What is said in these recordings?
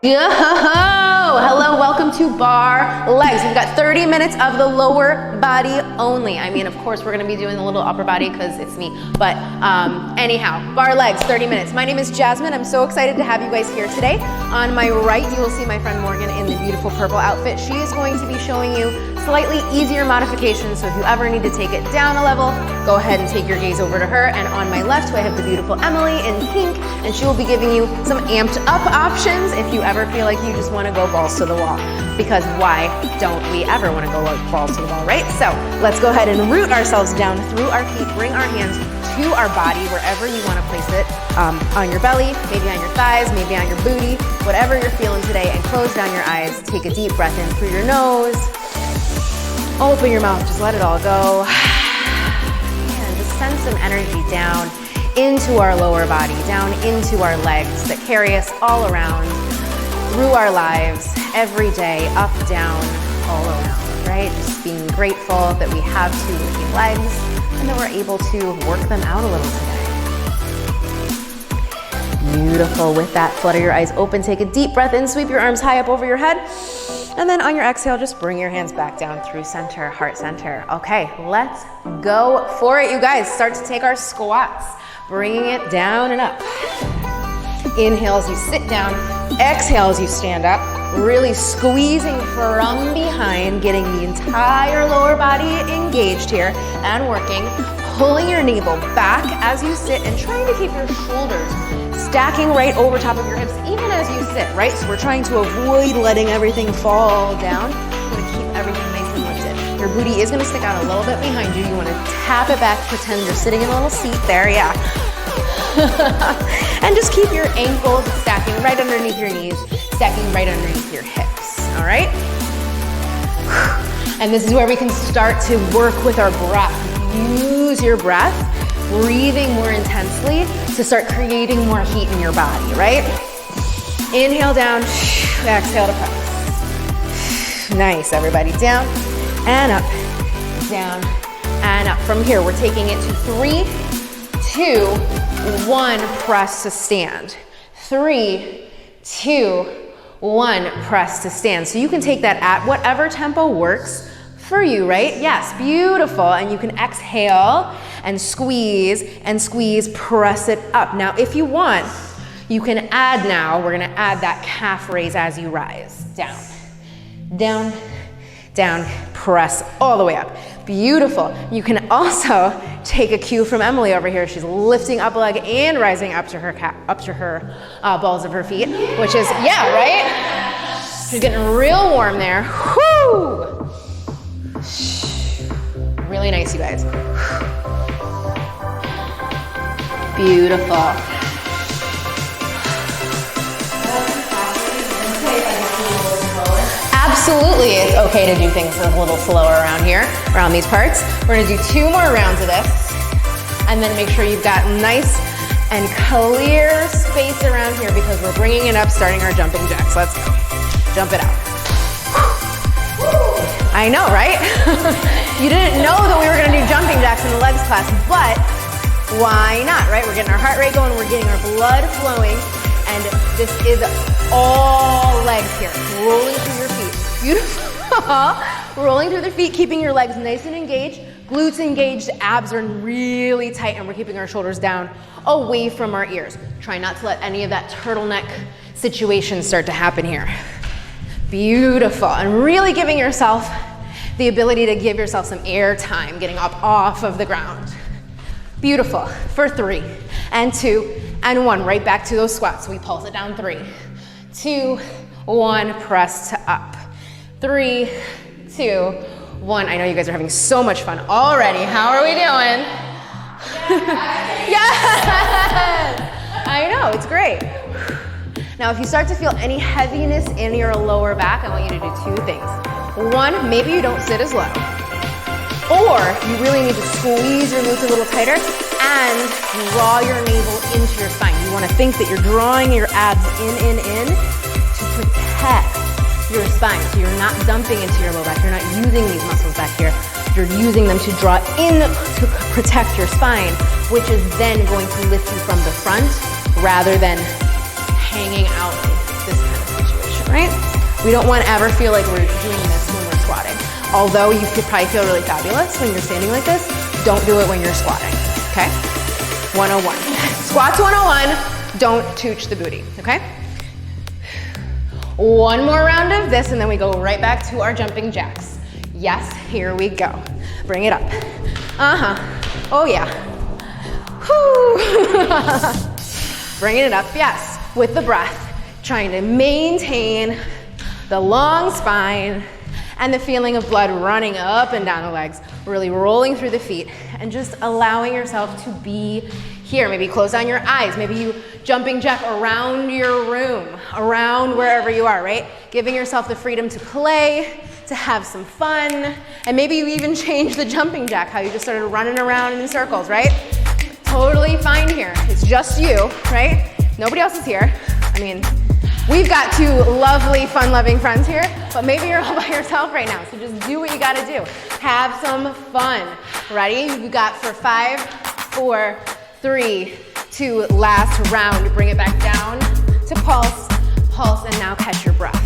Yo! Hello, welcome to Barre Legs. We've got 30 minutes of the lower body only. I mean, of course, we're gonna be doing the little upper body because it's me. But anyhow, Barre Legs, 30 minutes. My name is Jasmine. I'm so excited to have you guys here today. On my right, you will see my friend Morgan in the beautiful purple outfit. She is going to be showing you slightly easier modifications. So if you ever need to take it down a level, go ahead and take your gaze over to her. And on my left, I have the beautiful Emily in pink, and she will be giving you some amped up options if you ever feel like you just want to go balls to the wall. Because why don't we ever want to go balls to the wall, right? So let's go ahead and root ourselves down through our feet, bring our hands to our body, wherever you want to place it, on your belly, maybe on your thighs, maybe on your booty, whatever you're feeling today, and close down your eyes. Take a deep breath in through your nose. Open your mouth, just let it all go. And just send some energy down into our lower body, down into our legs that carry us all around, through our lives, every day, up, down, all around, right? Just being grateful that we have two working legs and that we're able to work them out a little today. Beautiful. With that, flutter your eyes open, take a deep breath in, sweep your arms high up over your head. And then on your exhale, just bring your hands back down through center, heart center. Okay, let's go for it, you guys. Start to take our squats, bringing it down and up. Inhale as you sit down, exhale as you stand up, really squeezing from behind, getting the entire lower body engaged here and working. Pulling your navel back as you sit and trying to keep your shoulders stacking right over top of your hips, even as you sit, right? So we're trying to avoid letting everything fall down. We're gonna keep everything nice and lifted. Your booty is gonna stick out a little bit behind you. You wanna tap it back, pretend you're sitting in a little seat there, yeah. And just keep your ankles stacking right underneath your knees, stacking right underneath your hips, all right? And this is where we can start to work with our breath. Use your breath, breathing more intensely to start creating more heat in your body, right? Inhale down, exhale to press. Nice, everybody. Down and up, down and up. From here, we're taking it to 3, 2, 1, press to stand. 3, 2, 1, press to stand. So you can take that at whatever tempo works for you, right? Yes, beautiful. And you can exhale and squeeze, press it up. Now, if you want, you can add now, we're gonna add that calf raise as you rise. Down, down, down, press all the way up. Beautiful. You can also take a cue from Emily over here. She's lifting up a leg and rising up to her balls of her feet, which is, yeah, right? She's getting real warm there. Whoo! Really nice, you guys. Beautiful. Absolutely, it's okay to do things a little slower around here, around these parts. We're gonna do 2 more rounds of this, and then make sure you've got nice and clear space around here because we're bringing it up, starting our jumping jacks. Let's go. Jump it out. I know, right? You didn't know that we were gonna do jumping jacks in the legs class, but why not, right? We're getting our heart rate going, we're getting our blood flowing, and this is all legs here. Rolling through your feet. Beautiful. Rolling through the feet, keeping your legs nice and engaged, glutes engaged, abs are really tight, and we're keeping our shoulders down away from our ears. Try not to let any of that turtleneck situation start to happen here. Beautiful, and really giving yourself the ability to give yourself some air time, getting up off of the ground. Beautiful, for 3, and 2, and 1, right back to those squats. We pulse it down, 3, 2, 1, press to up. 3, 2, 1. I know you guys are having so much fun already. How are we doing? Yes! I know, it's great. Now, if you start to feel any heaviness in your lower back, I want you to do 2 things. 1, maybe you don't sit as low, or you really need to squeeze your glutes a little tighter and draw your navel into your spine. You want to think that you're drawing your abs in to protect your spine. So you're not dumping into your low back. You're not using these muscles back here. You're using them to draw in to protect your spine, which is then going to lift you from the front rather than hanging out in this kind of situation. We don't want to ever feel like we're doing this when we're squatting. Although you could probably feel really fabulous when you're standing like this, don't do it when you're squatting, okay? 101. Squats 101, don't tooch the booty, okay? One more round of this and then we go right back to our jumping jacks. Yes, here we go. Bring it up. Oh yeah. Whew. Bringing it up, yes, with the breath. Trying to maintain the long spine and the feeling of blood running up and down the legs, really rolling through the feet and just allowing yourself to be here. Maybe close down your eyes. Maybe you jumping jack around your room, around wherever you are, right? Giving yourself the freedom to play, to have some fun. And maybe you even change the jumping jack, how you just started running around in circles, right? Totally fine here. It's just you, right? Nobody else is here. I mean, we've got two lovely, fun-loving friends here, but maybe you're all by yourself right now, so just do what you gotta do. Have some fun. Ready? You got for 5, 4, 3, 2, last round. Bring it back down to pulse, pulse, and now catch your breath.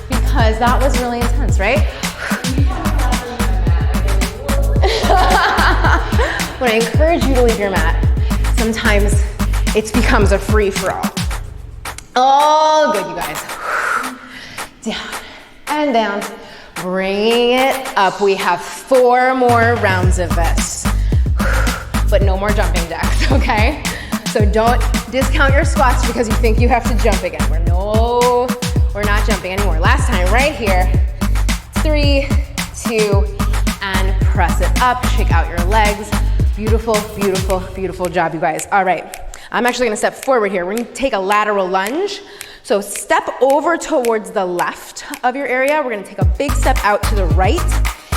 Because that was really intense, right? When I encourage you to leave your mat, sometimes it becomes a free-for-all. All good, you guys. Down and down. Bringing it up. We have 4 more rounds of this. But no more jumping jacks, okay? So don't discount your squats because you think you have to jump again. We're not jumping anymore. Last time, right here. 3, 2, and press it up. Shake out your legs. Beautiful, beautiful, beautiful job, you guys. All right. I'm actually gonna step forward here. We're gonna take a lateral lunge. So step over towards the left of your area. We're gonna take a big step out to the right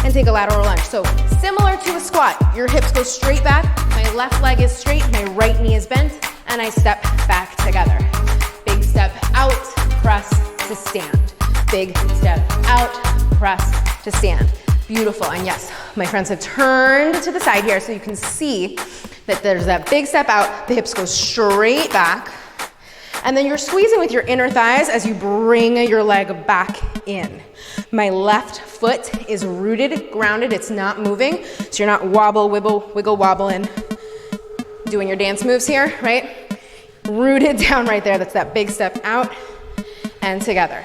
and take a lateral lunge. So similar to a squat, your hips go straight back, my left leg is straight, my right knee is bent, and I step back together. Big step out, press to stand. Big step out, press to stand. Beautiful, and yes, my friends have turned to the side here so you can see that there's that big step out, the hips go straight back, and then you're squeezing with your inner thighs as you bring your leg back in. My left foot is rooted, grounded, it's not moving, so you're not wobble, wiggle, wobbling, doing your dance moves here, right? Rooted down right there, that's that big step out and together.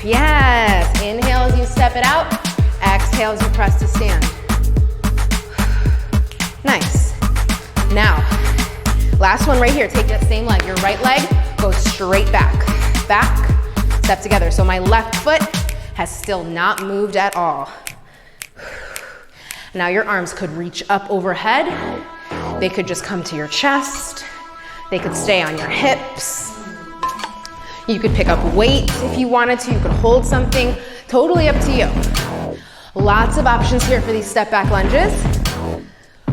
Yes, inhale as you step it out, exhale as you press to stand. Nice. Now, last one right here, take that same leg, your right leg goes straight back, step together. So my left foot has still not moved at all. Now your arms could reach up overhead, they could just come to your chest, they could stay on your hips. You could pick up weight if you wanted to, you could hold something, totally up to you. Lots of options here for these step back lunges.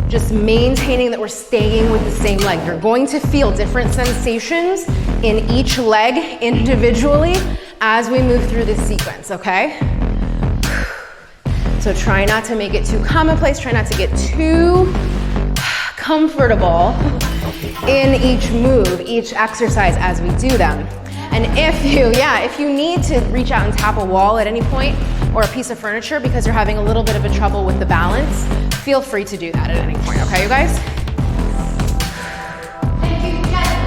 Just maintaining that we're staying with the same leg. You're going to feel different sensations in each leg individually as we move through this sequence, okay? So try not to make it too commonplace, try not to get too comfortable in each move, each exercise as we do them. And if you need to reach out and tap a wall at any point or a piece of furniture because you're having a little bit of a trouble with the balance, feel free to do that at any point, okay, you guys?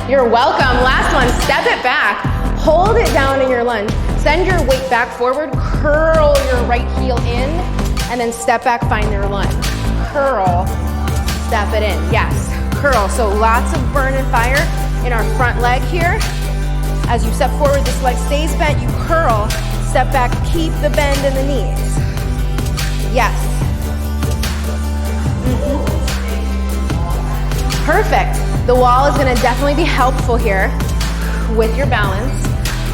You're welcome. Last one, step it back, hold it down in your lunge, send your weight back forward, curl your right heel in, and then step back, find your lunge. Curl, step it in, yes, curl. So lots of burn and fire in our front leg here. As you step forward, this leg stays bent, you curl, step back, keep the bend in the knees. Yes. Perfect. The wall is gonna definitely be helpful here with your balance.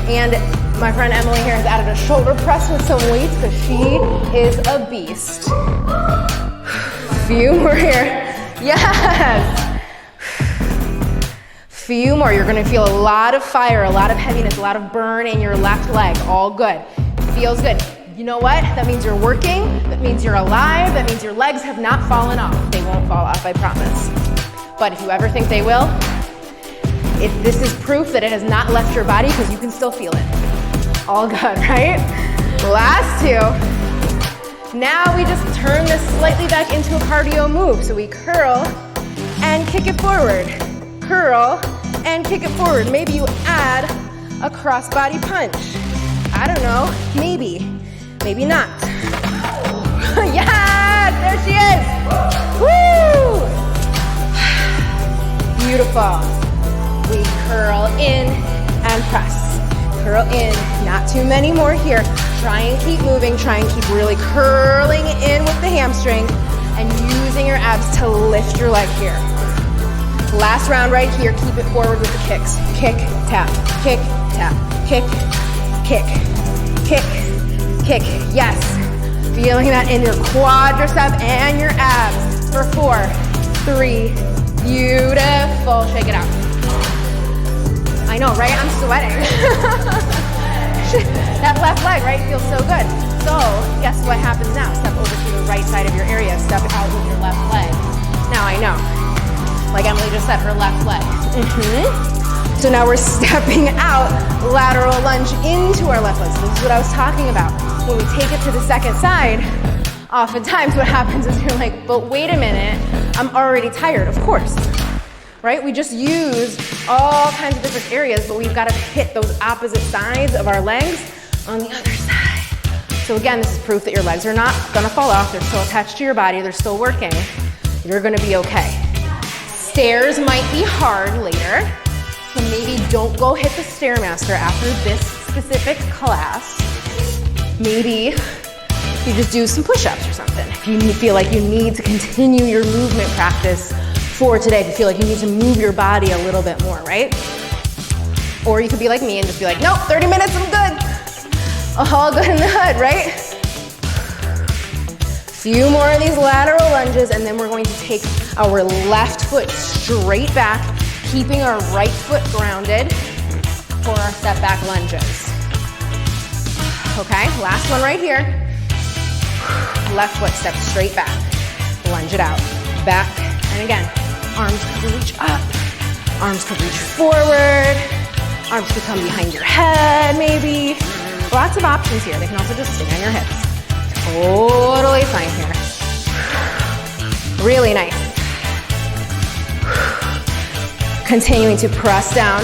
And my friend Emily here has added a shoulder press with some weights because she is a beast. Few more here. Yes. Few more. You're gonna feel a lot of fire, a lot of heaviness, a lot of burn in your left leg. All good. Feels good. You know what? That means you're working. That means you're alive. That means your legs have not fallen off. They won't fall off, I promise. But if you ever think they will, If this is proof that it has not left your body because you can still feel it. All good, right? Last two. Now we just turn this slightly back into a cardio move. So we curl and kick it forward. Curl and kick it forward. Maybe you add a cross-body punch. I don't know, maybe not. Yes, there she is. Woo! Beautiful. We curl in and press. Curl in, not too many more here. Try and keep moving, try and keep really curling in with the hamstring and using your abs to lift your leg here. Last round right here, keep it forward with the kicks. Kick, tap, kick, tap, kick, kick, kick, kick. Yes, feeling that in your quadricep and your abs for 4, 3, beautiful. Shake it out. I know, right? I'm sweating. That left leg, right, feels so good. So guess what happens now? Step over to the right side of your area. Step out with your left leg. Now I know, like Emily just said, her left leg. So now we're stepping out, lateral lunge into our left leg. So this is what I was talking about. When we take it to the second side, oftentimes what happens is you're like, but wait a minute, I'm already tired. Of course, right? We just use all kinds of different areas, but we've got to hit those opposite sides of our legs on the other side. So again, this is proof that your legs are not gonna fall off. They're still attached to your body. They're still working. You're gonna be okay. Stairs might be hard later, so maybe don't go hit the Stairmaster after this specific class. Maybe you just do some push-ups or something. If you feel like you need to continue your movement practice for today, if you feel like you need to move your body a little bit more, right? Or you could be like me and just be like, nope, 30 minutes, I'm good. All good in the hood, right? Few more of these lateral lunges, and then we're going to take our left foot straight back, keeping our right foot grounded for our step back lunges. Okay, last one right here. Left foot, step straight back, lunge it out, back, and again, arms could reach up, arms could reach forward, arms could come behind your head maybe. Lots of options here. They can also just stay on your hips. Totally fine here. Really nice. Continuing to press down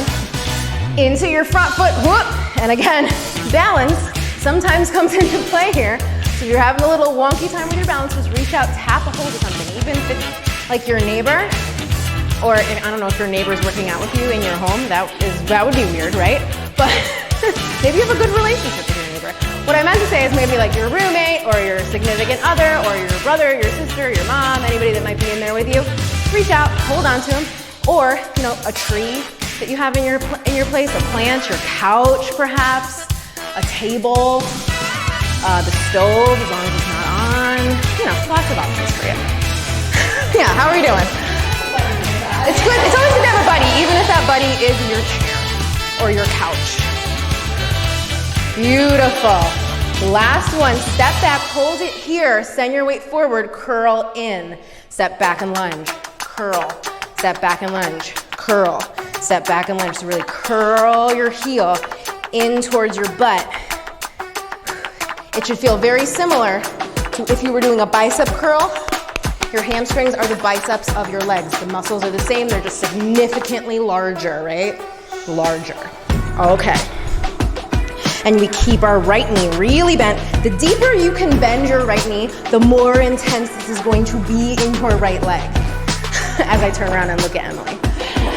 into your front foot. Whoop. And again, balance sometimes comes into play here. So if you're having a little wonky time with your balance, just reach out, tap a hold of something. Even if it's like your neighbor, or if, I don't know if your neighbor's working out with you in your home, that would be weird, right? But maybe you have a good relationship with your neighbor. What I meant to say is maybe like your roommate or your significant other or your brother, your sister, your mom, anybody that might be in there with you. Reach out, hold on to them. Or, you know, a tree that you have in your place, a plant, your couch perhaps, a table, the stove as long as it's not on. You know, lots of options for you. Yeah, how are we doing? It's good. It's always good to have a buddy, even if that buddy is your chair or your couch. Beautiful. Last one, step back, hold it here, send your weight forward, curl in, step back and lunge, curl, step back and lunge, curl, step back and lunge. So really curl your heel in towards your butt. It should feel very similar to if you were doing a bicep curl. Your hamstrings are the biceps of your legs. The muscles are the same, they're just significantly larger, right? Larger. Okay. And we keep our right knee really bent. The deeper you can bend your right knee, the more intense this is going to be in your right leg. As I turn around and look at Emily.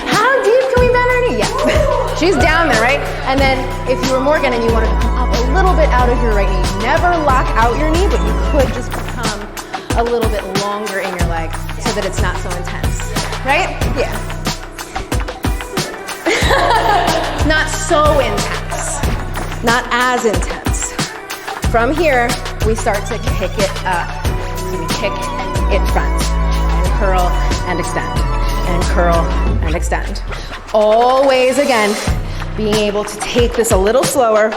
How deep can we bend our knee? Yes. She's down there, right? And then if you were Morgan and you wanted to come up a little bit out of your right knee, never lock out your knee, but you could just become a little bit longer in your leg so that it's not so intense, right? Yeah. Not so intense, not as intense. From here, we start to kick it up. So we kick it front and curl and extend and curl and extend. Always, again, being able to take this a little slower.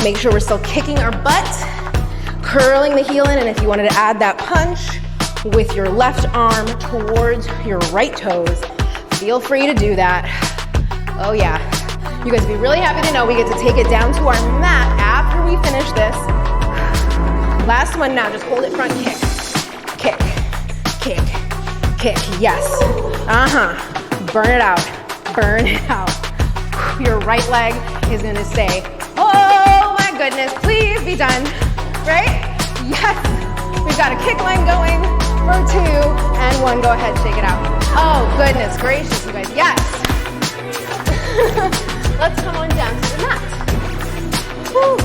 Make sure we're still kicking our butt, curling the heel in, and if you wanted to add that punch with your left arm towards your right toes, feel free to do that. Oh yeah. You guys will be really happy to know we get to take it down to our mat after we finish this. Last one now, just hold it front, kick. Kick, kick, kick, yes. Burn it out, burn it out. Your right leg is gonna say, oh my goodness, please be done, right? Yes, we've got a kick line going for 2 and 1, go ahead, shake it out. Oh goodness gracious, you guys, yes. Let's come on down to the mat. Woo.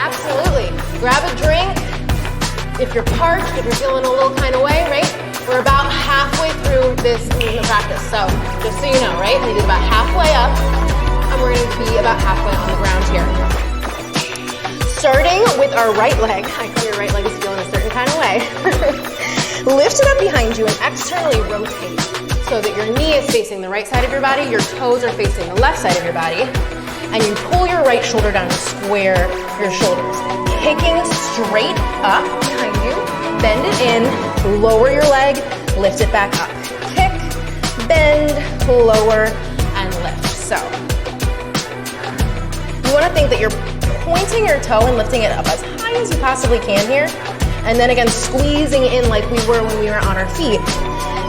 Absolutely. Grab a drink. If you're parched, if you're feeling a little kind of way, right? We're about halfway through this movement practice. So just so you know, right? We did about halfway up and we're going to be about halfway on the ground here. Starting with our right leg. I know your right leg is feeling a certain kind of way. Lift it up behind you and externally rotate so that your knee is facing the right side of your body, your toes are facing the left side of your body, and you pull your right shoulder down and square your shoulders. Kicking straight up behind you, bend it in, lower your leg, lift it back up. Kick, bend, lower, and lift. So, you want to think that you're pointing your toe and lifting it up as high as you possibly can here, and then again, squeezing in like we were when we were on our feet,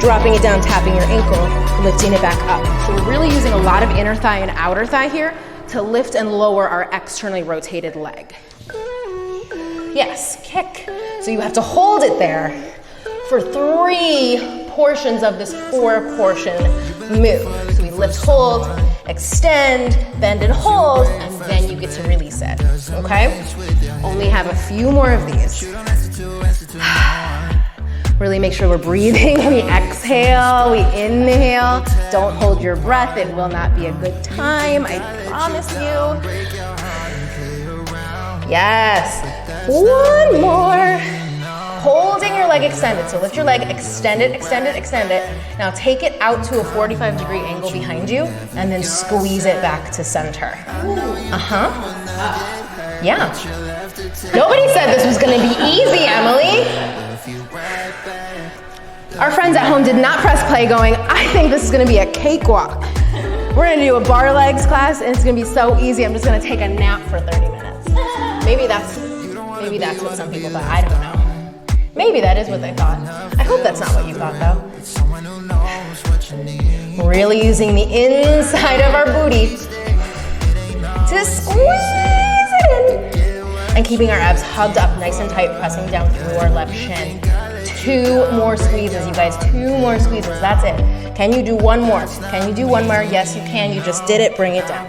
dropping it down, tapping your ankle, lifting it back up. So we're really using a lot of inner thigh and outer thigh here to lift and lower our externally rotated leg. Yes, kick. So you have to hold it there for 3 portions of this 4-portion move. So we lift, hold, extend, bend and hold, and then you get to release it, okay? Only have a few more of these. Really make sure we're breathing. We exhale, we inhale. Don't hold your breath. It will not be a good time, I promise you. Yes. 1 more. Holding your leg extended. So lift your leg, extend it, extend it, extend it. Now take it out to a 45-degree angle behind you and then squeeze it back to center. Yeah. Nobody said this was going to be easy, Emily. Our friends at home did not press play going, I think this is going to be a cakewalk. We're going to do a bar legs class and it's going to be so easy. I'm just going to take a nap for 30 minutes. Maybe that's what some people thought. I don't know. Maybe that is what they thought. I hope that's not what you thought though. Really using the inside of our booty to squeeze it in. And keeping our abs hugged up nice and tight, pressing down through our left shin. 2 more squeezes, you guys, 2 more squeezes, that's it. Can you do 1 more? Can you do 1 more? Yes, you can, you just did it, bring it down.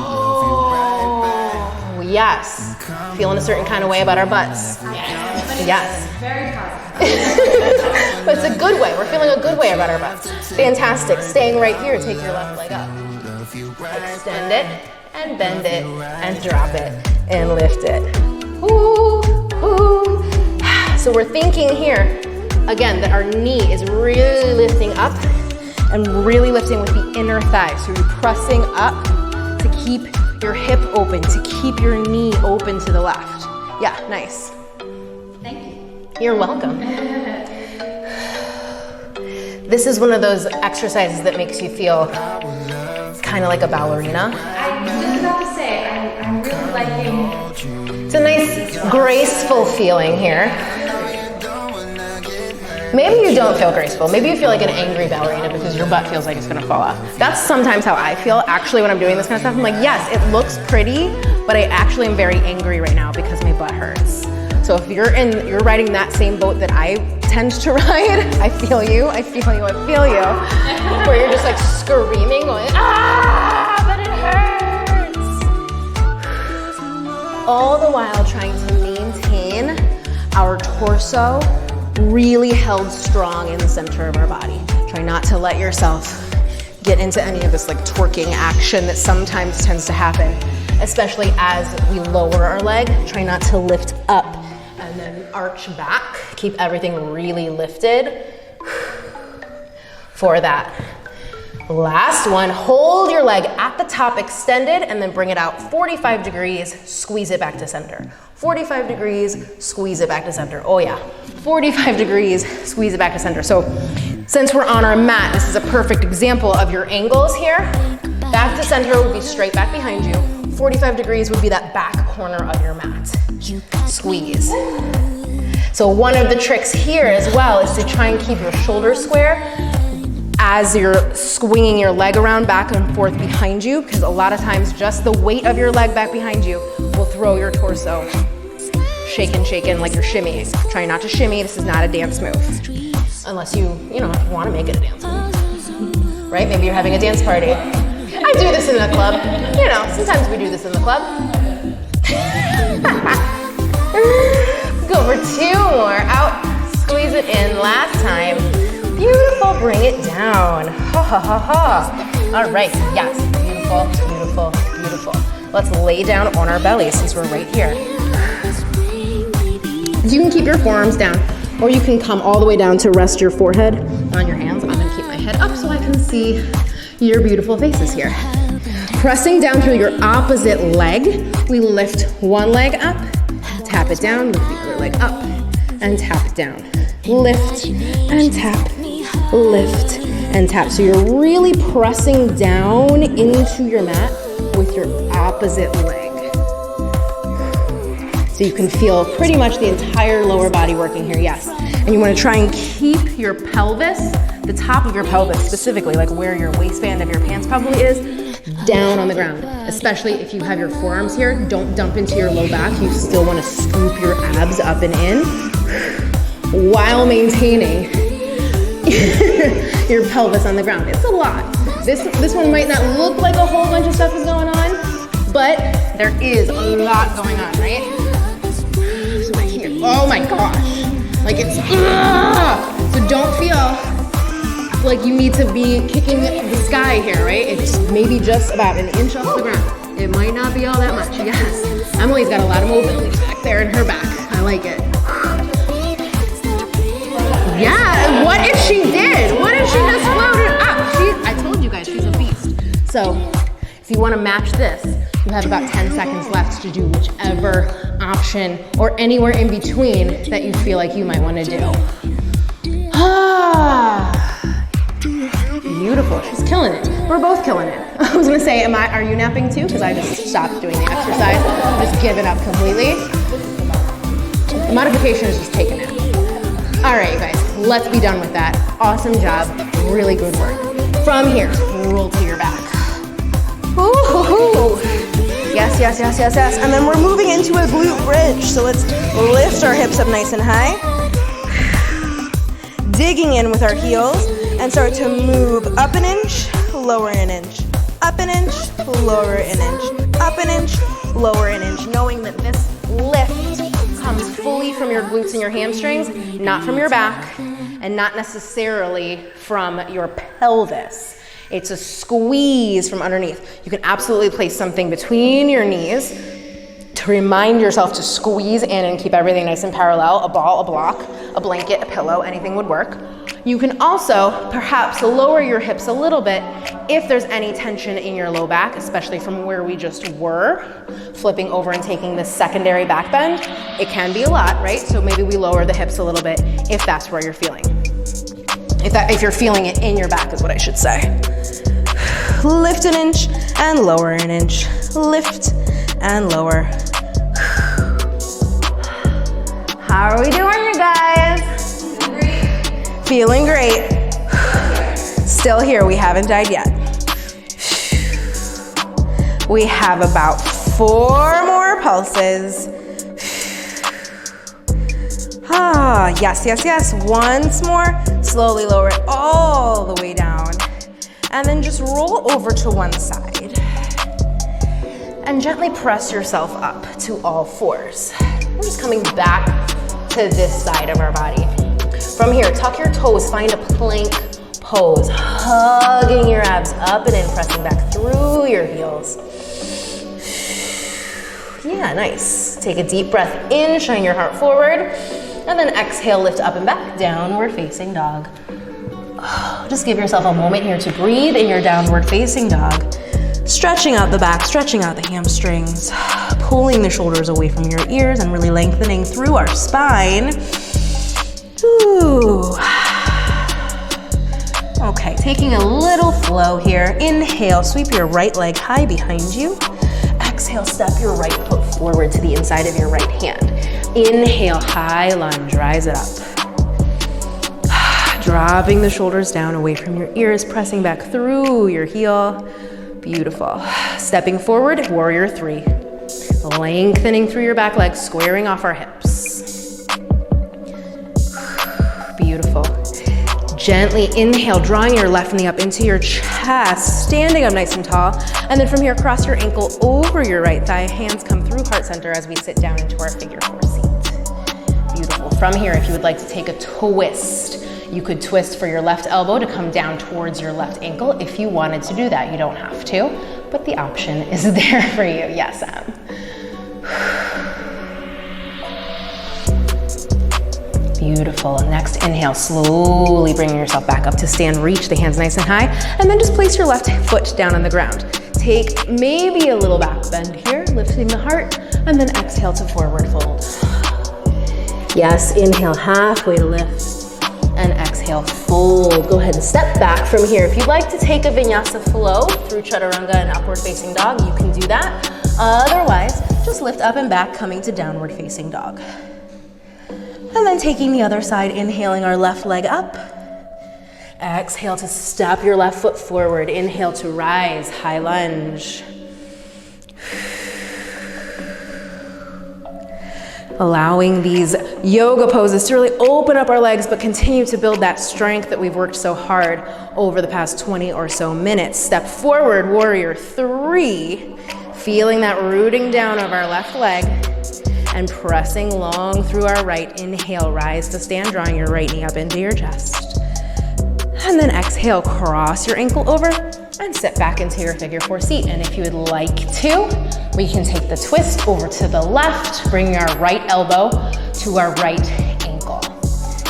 Oh, yes. Feeling a certain kind of way about our butts? Yes. Very positive. But it's a good way, we're feeling a good way about our butts. Fantastic, staying right here, take your left leg up. Extend it, and bend it, and drop it, and lift it. Ooh, ooh. So we're thinking here, again, that our knee is really lifting up and really lifting with the inner thigh. So you're pressing up to keep your hip open, to keep your knee open to the left. Yeah, nice. Thank you. You're welcome. This is one of those exercises that makes you feel kind of like a ballerina. I was just about to say, I'm really liking. It's a nice, graceful feeling here. Maybe you don't feel graceful. Maybe you feel like an angry ballerina because your butt feels like it's gonna fall off. That's sometimes how I feel. Actually, when I'm doing this kind of stuff, I'm like, yes, it looks pretty, but I actually am very angry right now because my butt hurts. So if you're riding that same boat that I tend to ride, I feel you, I feel you, I feel you. Where you're just like screaming, going, ah, but it hurts. All the while trying to maintain our torso really held strong in the center of our body. Try not to let yourself get into any of this like twerking action that sometimes tends to happen, especially as we lower our leg. Try not to lift up and then arch back. Keep everything really lifted for that. Last one, hold your leg at the top extended and then bring it out 45 degrees, squeeze it back to center. 45 degrees, squeeze it back to center. Oh yeah, 45 degrees, squeeze it back to center. So Since we're on our mat, this is a perfect example of your angles here. Back to center would be straight back behind you. 45 degrees would be that back corner of your mat. Squeeze. So one of the tricks here as well is to try and keep your shoulders square as you're swinging your leg around back and forth behind you, because a lot of times just the weight of your leg back behind you will throw your torso shaking like you're shimmying. Try not to shimmy, this is not a dance move. Unless you want to make it a dance move, right? Maybe you're having a dance party. I do this in the club. Sometimes we do this in the club. Go for 2 more. Out, squeeze it in. Last time. Beautiful, bring it down. Ha ha ha ha. All right, yes, beautiful, beautiful, beautiful. Let's lay down on our belly since we're right here. You can keep your forearms down, or you can come all the way down to rest your forehead on your hands. I'm gonna keep my head up so I can see your beautiful faces here. Pressing down through your opposite leg, we lift one leg up, tap it down, lift the other leg up, and tap it down. Lift and tap, lift and tap. So you're really pressing down into your mat with your opposite leg. So you can feel pretty much the entire lower body working here, yes. And you wanna try and keep your pelvis, the top of your pelvis specifically, like where your waistband of your pants probably is, down on the ground. Especially if you have your forearms here, don't dump into your low back. You still wanna scoop your abs up and in while maintaining your pelvis on the ground. It's a lot. This one might not look like a whole bunch of stuff is going on, but there is a lot going on, right? So here, oh my gosh. Like it's, so don't feel like you need to be kicking the sky here, right? It's maybe just about an inch off the ground. It might not be all that much, yes. Emily's got a lot of movement back there in her back. I like it. Yeah, what if she did? What if she just floated up? I told you guys, she's a beast. So if you wanna match this, you have about 10 seconds left to do whichever option or anywhere in between that you feel like you might wanna do. Beautiful, she's killing it. We're both killing it. I was gonna say, are you napping too? Because I just stopped doing the exercise, just giving up completely. The modification is just taking it. All right, you guys, let's be done with that. Awesome job, really good work. From here, roll to your back. Ooh, yes, yes, yes, yes, yes. And then we're moving into a glute bridge. So let's lift our hips up nice and high. Digging in with our heels and start to move up an inch, lower an inch, up an inch, lower an inch, up an inch, lower an inch, knowing that this lift comes fully from your glutes and your hamstrings, not from your back, and not necessarily from your pelvis. It's a squeeze from underneath. You can absolutely place something between your knees to remind yourself to squeeze in and keep everything nice and parallel. A ball, a block, a blanket, a pillow, anything would work. You can also perhaps lower your hips a little bit if there's any tension in your low back, especially from where we just were, flipping over and taking this secondary back bend. It can be a lot, right? So maybe we lower the hips a little bit if that's where you're feeling. If you're feeling it in your back is what I should say. Lift an inch and lower an inch. Lift and lower. How are we doing, you guys? Feeling great. Still here, we haven't died yet. We have about 4 more pulses. Yes, yes, yes. Once more. Slowly lower it all the way down. And then just roll over to one side. And gently press yourself up to all 4s. We're just coming back to this side of our body. From here, tuck your toes, find a plank pose, hugging your abs up and in, pressing back through your heels. Yeah, nice. Take a deep breath in, shine your heart forward, and then exhale, lift up and back, downward facing dog. Just give yourself a moment here to breathe in your downward facing dog. Stretching out the back, stretching out the hamstrings, pulling the shoulders away from your ears and really lengthening through our spine. Ooh. Okay, taking a little flow here. Inhale, sweep your right leg high behind you. Exhale, step your right foot forward to the inside of your right hand. Inhale, high lunge, rise it up. Dropping the shoulders down away from your ears, pressing back through your heel. Beautiful. Stepping forward, warrior three. Lengthening through your back legs, squaring off our hips. Beautiful. Gently inhale, drawing your left knee up into your chest, standing up nice and tall. And then from here, cross your ankle over your right thigh. Hands come through heart center as we sit down into our figure four seat. Beautiful. From here, if you would like to take a twist, you could twist for your left elbow to come down towards your left ankle if you wanted to do that. You don't have to, but the option is there for you. Yes, Em. Beautiful. Next inhale, slowly bringing yourself back up to stand. Reach the hands nice and high, and then just place your left foot down on the ground. Take maybe a little back bend here, lifting the heart, and then exhale to forward fold. Yes, inhale halfway to lift. And exhale, fold. Go ahead and step back from here. If you'd like to take a vinyasa flow through chaturanga and upward facing dog, you can do that. Otherwise, just lift up and back, coming to downward facing dog. And then taking the other side, inhaling our left leg up. Exhale to step your left foot forward. Inhale to rise, high lunge. Allowing these yoga poses to really open up our legs, but continue to build that strength that we've worked so hard over the past 20 or so minutes. Step forward, warrior three. Feeling that rooting down of our left leg and pressing long through our right. Inhale, rise to stand, drawing your right knee up into your chest. And then exhale, cross your ankle over and sit back into your figure four seat. And if you would like to, we can take the twist over to the left, bringing our right elbow to our right ankle.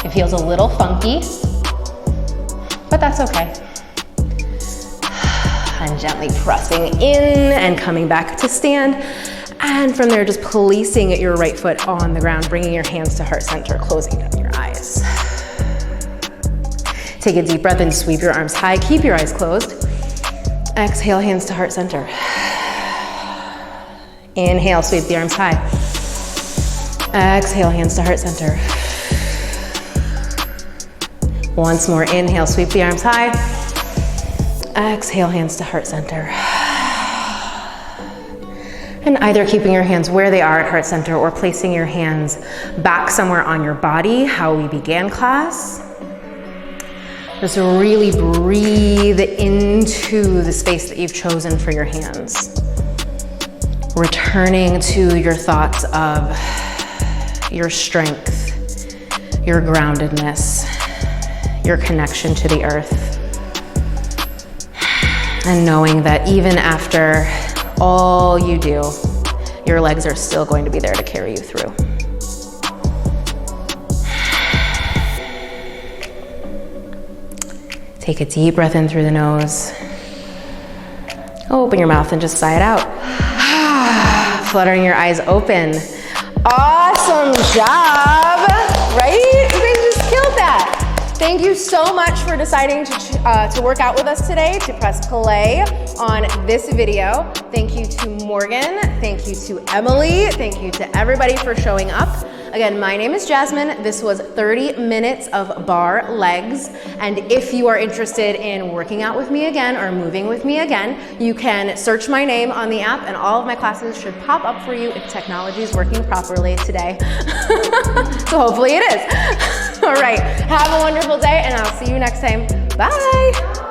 It feels a little funky, but that's okay. And gently pressing in and coming back to stand. And from there, just placing your right foot on the ground, bringing your hands to heart center, closing down your eyes. Take a deep breath and sweep your arms high. Keep your eyes closed. Exhale, hands to heart center. Inhale, sweep the arms high. Exhale, hands to heart center. Once more, inhale, sweep the arms high. Exhale, hands to heart center. And either keeping your hands where they are at heart center or placing your hands back somewhere on your body, how we began class. Just really breathe into the space that you've chosen for your hands. Returning to your thoughts of your strength, your groundedness, your connection to the earth. And knowing that even after all you do, your legs are still going to be there to carry you through. Take a deep breath in through the nose. Open your mouth and just sigh it out. Fluttering your eyes open. Awesome job, right? You guys just killed that. Thank you so much for deciding to work out with us today, to press play on this video. Thank you to Morgan. Thank you to Emily. Thank you to everybody for showing up. Again, my name is Jasmine. This was 30 minutes of barre legs. And if you are interested in working out with me again or moving with me again, you can search my name on the app and all of my classes should pop up for you if technology is working properly today. So hopefully it is. All right, have a wonderful day and I'll see you next time. Bye.